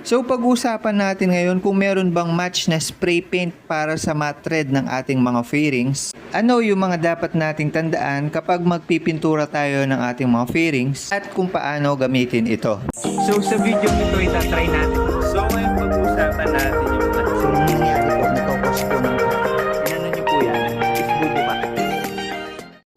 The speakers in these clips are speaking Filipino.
So pag-usapan natin ngayon kung meron bang match na spray paint para sa matte red ng ating mga fairings. Ano yung mga dapat nating tandaan kapag magpipintura tayo ng ating mga fairings at kung paano gamitin ito. So sa video nito itatry natin. So ngayon pag-usapan natin yung so nangyayari po, nagkakos po ng ano nyo po yan, isbubo pa.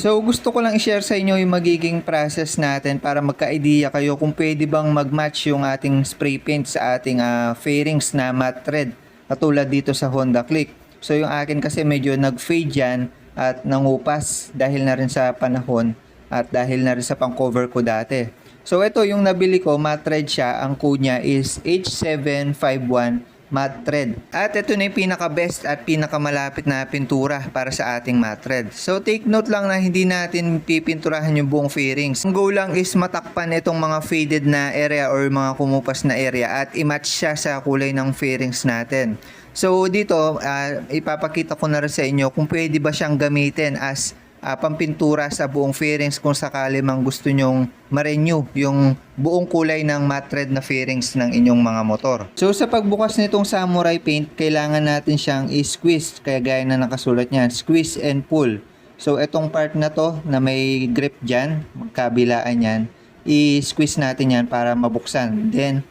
So gusto ko lang i-share sa inyo yung magiging process natin para magka-idea kayo kung pwede bang mag-match yung ating spray paint sa ating fairings na matte red katulad dito sa Honda Click. So yung akin kasi medyo nag-fade yan at nangupas dahil na rin sa panahon at dahil na rin sa pang-cover ko dati. So ito yung nabili ko, matte red siya, ang code niya is H751 matte red. At ito na yung pinaka-best at pinakamalapit na pintura para sa ating matte red. So take note lang na hindi natin pipinturahan yung buong fairings. Ang goal lang is matakpan itong mga faded na area or mga kumupas na area at i-match siya sa kulay ng fairings natin. So dito, ipapakita ko na rin sa inyo kung pwede ba siyang gamitin as pampintura sa buong fairings kung sakali mang gusto nyong ma-renew yung buong kulay ng matte red na fairings ng inyong mga motor. So sa pagbukas nitong samurai paint, kailangan natin siyang i-squeeze, kaya gaya na nakasulat niyan, squeeze and pull. So itong part na to na may grip dyan, kabilaan yan, i-squeeze natin yan para mabuksan. Then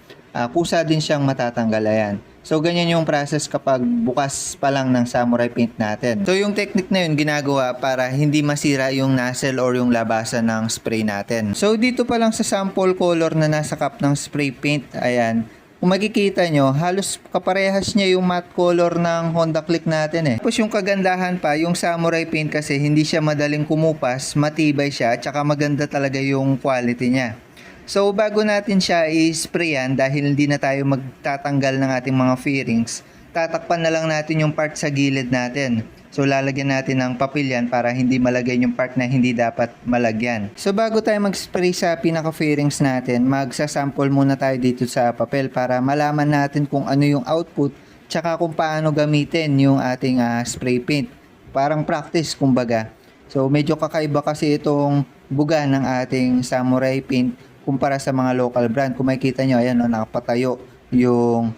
kusa din siyang matatanggal, ayan. So ganyan yung process kapag bukas pa lang ng samurai paint natin. So yung technique na yun ginagawa para hindi masira yung nozzle or yung labasan ng spray natin. So dito pa lang sa sample color na nasa cup ng spray paint, ayan, kung makikita nyo, halos kaparehas niya yung matte color ng Honda Click natin eh. Tapos yung kagandahan pa, yung samurai paint kasi hindi siya madaling kumupas, matibay siya, at saka maganda talaga yung quality niya. So bago natin siya i-sprayan, dahil hindi na tayo magtatanggal ng ating mga fairings, tatakpan na lang natin yung part sa gilid natin. So lalagyan natin ng papel yan para hindi malagyan yung part na hindi dapat malagyan. So bago tayo mag-spray sa pinaka-fairings natin, magsasample muna tayo dito sa papel para malaman natin kung ano yung output tsaka kung paano gamitin yung ating spray paint. Parang practice kumbaga. So medyo kakaiba kasi itong buga ng ating samurai paint kumpara sa mga local brand. Kung makikita nyo, ayan, nakapatayo yung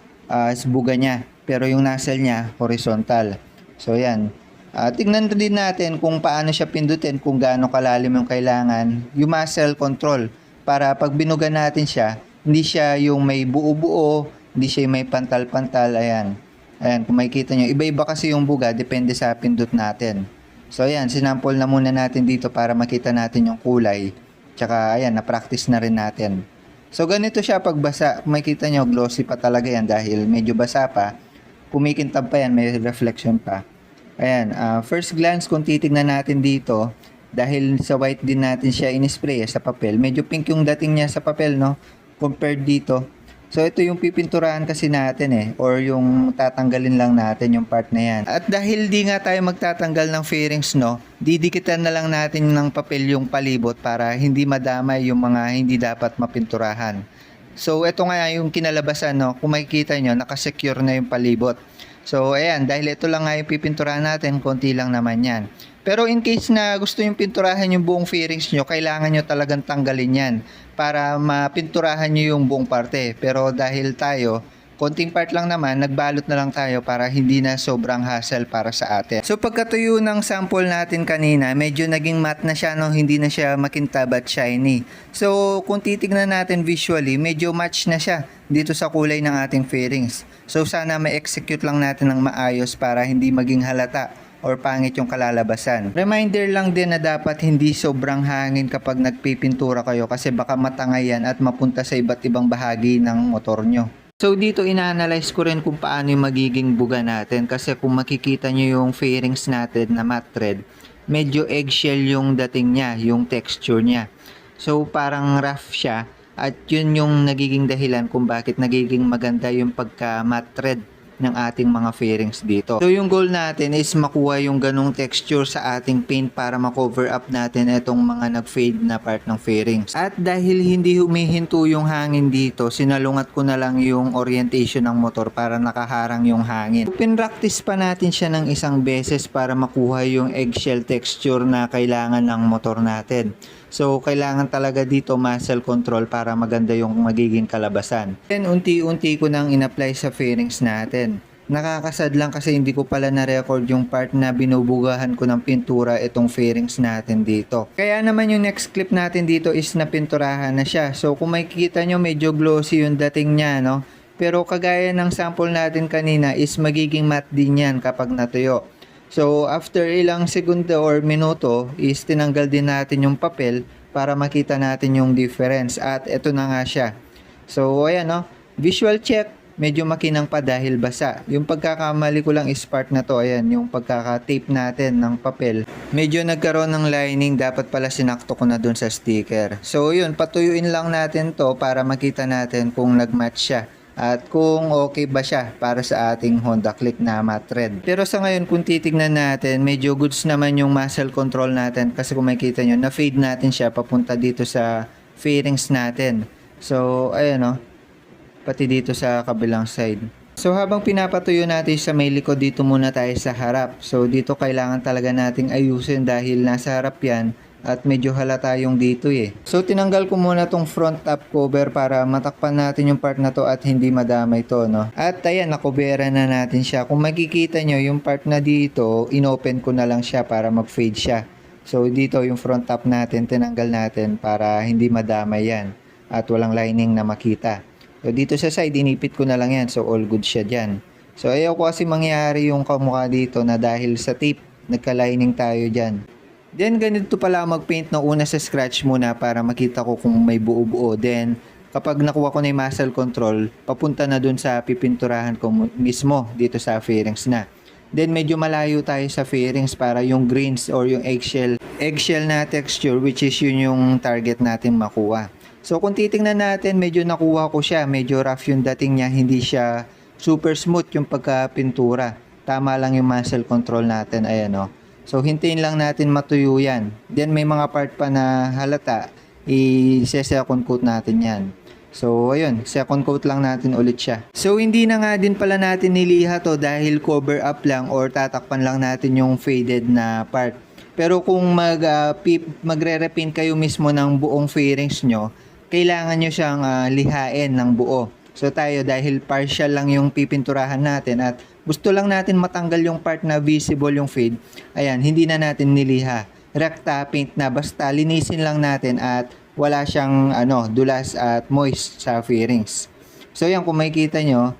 buga niya. Pero yung nozzle niya, horizontal. So, ayan. Tignan din natin kung paano siya pindutin, kung gaano kalalim yung kailangan. Yung muzzle control. Para pag binuga natin siya, hindi siya yung may buo-buo, hindi siya yung may pantal-pantal. Ayan. Ayan, kung makikita nyo. Iba-iba kasi yung buga, depende sa pindot natin. So, ayan, sinample na muna natin dito para makita natin yung kulay. Tsaka ayan, na-practice na rin natin. So ganito siya pagbasa. Kung makikita nyo, glossy pa talaga yan dahil medyo basa pa. Kumikintab pa yan, may reflection pa. Ayan, first glance kung titignan natin dito, dahil sa white din natin siya in-spray sa papel. Medyo pink yung dating niya sa papel, no? Compared dito. So ito yung pipinturahan kasi natin or yung tatanggalin lang natin yung part na yan. At dahil di nga tayo magtatanggal ng fairings, no, didikitan na lang natin ng papel yung palibot para hindi madamay yung mga hindi dapat mapinturahan. So ito nga yung kinalabasan, no, kung makikita nyo, nakasecure na yung palibot. So ayan, dahil ito lang nga yung pipinturahan natin, konti lang naman yan. Pero in case na gusto yung pinturahan yung buong fairings nyo, kailangan nyo talagang tanggalin yan para mapinturahan nyo yung buong parte. Pero dahil tayo, konting part lang naman, nagbalot na lang tayo para hindi na sobrang hassle para sa atin. So pagkatuyo ng sample natin kanina, medyo naging matte na siya, no? Hindi na siya makintab at shiny. So kung titignan natin visually, medyo match na siya dito sa kulay ng ating fairings. So sana ma-execute lang natin ng maayos para hindi maging halata or pangit yung kalalabasan. Reminder lang din na dapat hindi sobrang hangin kapag nagpipintura kayo kasi baka matangay yan at mapunta sa iba't ibang bahagi ng motor nyo. So dito ina-analyze ko rin kung paano yung magiging buga natin kasi kung makikita nyo yung fairings natin na matte red, medyo eggshell yung dating niya, yung texture niya. So parang rough siya at yun yung nagiging dahilan kung bakit nagiging maganda yung pagka matte red ng ating mga fairings dito. So yung goal natin is makuha yung ganong texture sa ating paint para ma-cover up natin itong mga nag-fade na part ng fairings. At dahil hindi humihinto yung hangin dito, sinalungat ko na lang yung orientation ng motor para nakaharang yung hangin. Pinractice pa natin siya ng isang beses para makuha yung eggshell texture na kailangan ng motor natin. So, kailangan talaga dito muscle control para maganda yung magiging kalabasan. Then, unti-unti ko nang in-apply sa fairings natin. Nakakasad lang kasi hindi ko pala na-record yung part na binubugahan ko ng pintura itong fairings natin dito. Kaya naman yung next clip natin dito is napinturahan na siya. So kung makikita nyo medyo glossy yung dating niya, no? Pero kagaya ng sample natin kanina is magiging matte din yan kapag natuyo. So after ilang segundo or minuto is tinanggal din natin yung papel para makita natin yung difference. At ito na nga siya. So ayan, no? Visual check. Medyo makinang pa dahil basa. Yung pagkakamali ko lang is part na to. Ayan, yung pagkaka-tape natin ng papel. Medyo nagkaroon ng lining. Dapat pala sinakto ko na dun sa sticker. So yun, patuyuin lang natin to para makita natin kung nag-match siya. At kung okay ba siya para sa ating Honda Click na matte red. Pero sa ngayon, kung titignan natin, medyo goods naman yung muscle control natin. Kasi kung makikita nyo, na-fade natin siya papunta dito sa fairings natin. So, ayan o. Pati dito sa kabilang side. So habang pinapatuyo natin sa may likod, dito muna tayo sa harap. So dito kailangan talaga nating ayusin dahil nasa harap yan at medyo halata yung dito eh. So tinanggal ko muna tong front top cover para matakpan natin yung part na to at hindi madamay to, no? At ayan, nakubera na natin siya. Kung makikita nyo yung part na dito, inopen ko na lang siya para mag-fade siya. So dito yung front top natin, tinanggal natin para hindi madamay yan at walang lining na makita. So, dito sa side, inipit ko na lang yan. So, all good siya dyan. So, ayaw ko kasi mangyari yung kamukha dito na dahil sa tape, nagka-lining tayo dyan. Then, ganito pala mag-paint na una sa scratch muna para makita ko kung may buo-buo. Then, kapag nakuha ko na yung muscle control, papunta na dun sa pipinturahan ko mismo dito sa fairings na. Then, medyo malayo tayo sa fairings para yung grains or yung eggshell na texture, which is yun yung target natin makuha. So kung titingnan natin, medyo nakuha ko siya. Medyo rough yung dating niya. Hindi siya super smooth yung pagka-pintura. Tama lang yung muscle control natin. Ayan o. So hintayin lang natin matuyo yan. Then may mga part pa na halata. I-second coat natin yan. So ayun, second coat lang natin ulit siya. So hindi na nga din pala natin niliha to dahil cover up lang or tatakpan lang natin yung faded na part. Pero kung magre-repaint kayo mismo ng buong fairings nyo, kailangan nyo siyang lihain ng buo. So tayo dahil partial lang yung pipinturahan natin at gusto lang natin matanggal yung part na visible yung fade, ayan, hindi na natin niliha. Recta paint na, basta linisin lang natin at wala siyang dulas at moist sa fairings. So yan, kung makikita nyo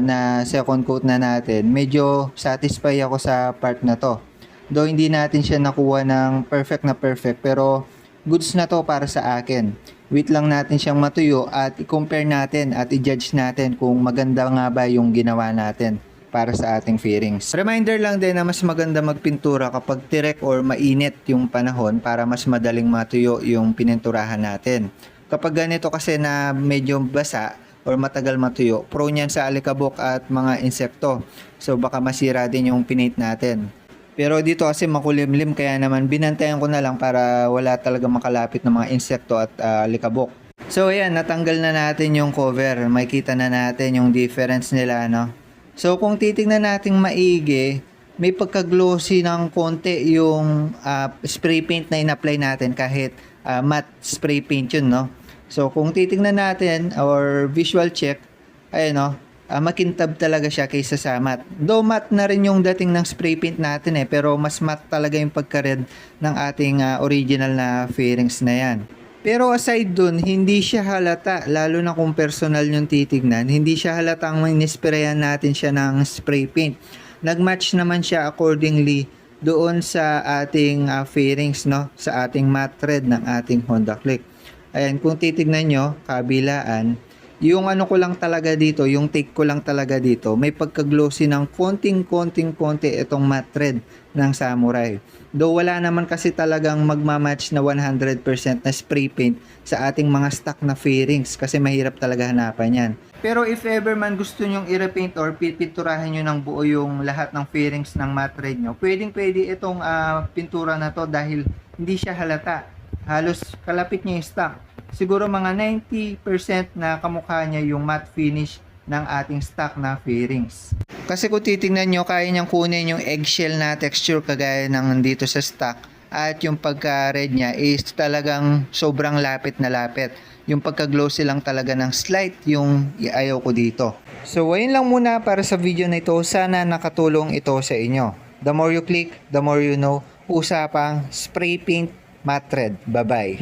na second coat na natin, medyo satisfied ako sa part na to. Though hindi natin siya nakuha ng perfect na perfect, pero goods na to para sa akin. Wait lang natin siyang matuyo at i-compare natin at i-judge natin kung maganda nga ba yung ginawa natin para sa ating fairings. Reminder lang din na mas maganda magpintura kapag tirek or mainit yung panahon para mas madaling matuyo yung pininturahan natin. Kapag ganito kasi na medyo basa or matagal matuyo, prone yan sa alikabok at mga insekto. So baka masira din yung pinaint natin. Pero dito kasi makulimlim kaya naman binantayan ko na lang para wala talaga makalapit ng mga insekto at alikabok. So ayan, natanggal na natin yung cover. Makikita na natin yung difference nila, no? So kung titingnan natin maigi, may pagka-glossy ng konti yung spray paint na in-apply natin kahit matte spray paint yun, no? So kung titingnan natin or visual check, ayun, no? Makintab talaga siya kaysa sa matte. Though matte na rin yung dating ng spray paint natin pero mas matte talaga yung pagka-red ng ating original na fairings na yan. Pero aside dun, hindi siya halata, lalo na kung personal yung titignan, hindi siya halatang inisprayan natin siya ng spray paint. Nag-match naman siya accordingly doon sa ating fairings, no? Sa ating matte red ng ating Honda Click. Ayan, kung titignan nyo, kabilaan, yung ko lang talaga dito, yung take ko lang talaga dito, may pagka-glossy ng konti itong matte red ng Samurai. Though wala naman kasi talagang magmamatch na 100% na spray paint sa ating mga stock na fairings kasi mahirap talaga hanapan yan. Pero if ever man gusto nyong i-repaint or pinturahan nyo ng buo yung lahat ng fairings ng matte red nyo, pwede itong pintura na to dahil hindi siya halata. Halos kalapit niya yung stock. Siguro mga 90% na kamukha niya yung matte finish ng ating stock na fairings. Kasi kung titingnan nyo, kaya niyang kunin yung eggshell na texture kagaya ng dito sa stock at yung pagka-red niya is talagang sobrang lapit na lapit. Yung pagka-glossy lang talaga ng slight yung ayaw ko dito. So ayun lang muna para sa video na ito. Sana nakatulong ito sa inyo. The more you click, the more you know. Usapang spray paint matte red. Bye-bye.